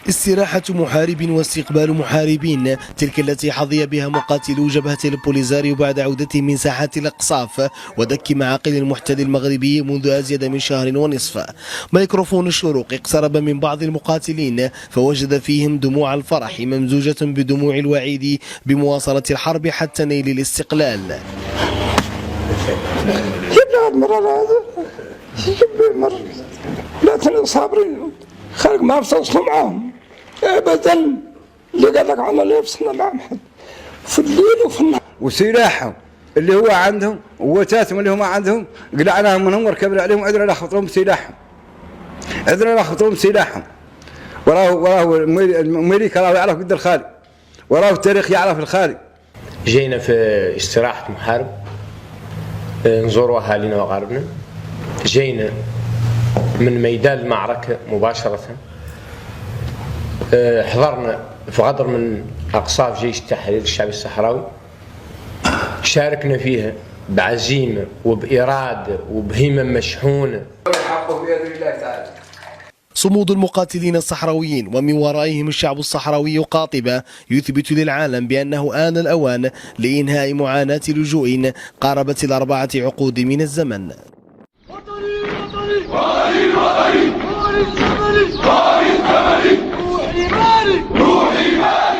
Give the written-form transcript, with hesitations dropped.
استراحة محارب واستقبال محاربين، تلك التي حظي بها مقاتلو جبهة البوليزاريو بعد عودتهم من ساحات الأقصاف ودك معاقل المحتل المغربي منذ أزيد من شهر ونصف. ميكروفون الشروق اقترب من بعض المقاتلين فوجد فيهم دموع الفرح ممزوجة بدموع الوعيد بمواصلة الحرب حتى نيل الاستقلال. لا صابرين خارج ما فصلنا معاهم ابدا، اللي قال لك عمل فصلنا معاهم في الليل وفي النهار. وسلاحهم اللي هو عندهم ووتاتهم اللي هم عندهم قلعناهم منهم وركبنا عليهم عذرا لا خطرهم بسلاحهم، عذرا لا خطرهم بسلاحهم. وراه الملك راه يعرف قد الخالي، وراه التاريخ يعرف الخالي. جينا في استراحة محارب نزوروا أهالينا وأقاربنا، جينا من ميدان المعركة مباشرة، حضرنا في غدر من أقصاف جيش التحرير الشعبي الصحراوي، شاركنا فيها بعزيمة وبإرادة وبهمم مشحونة. صمود المقاتلين الصحراويين ومن ورائهم الشعب الصحراوي قاطبة يثبت للعالم بأنه آن الأوان لإنهاء معاناة لجوء قاربت 4 عقود من الزمن. روحي مالي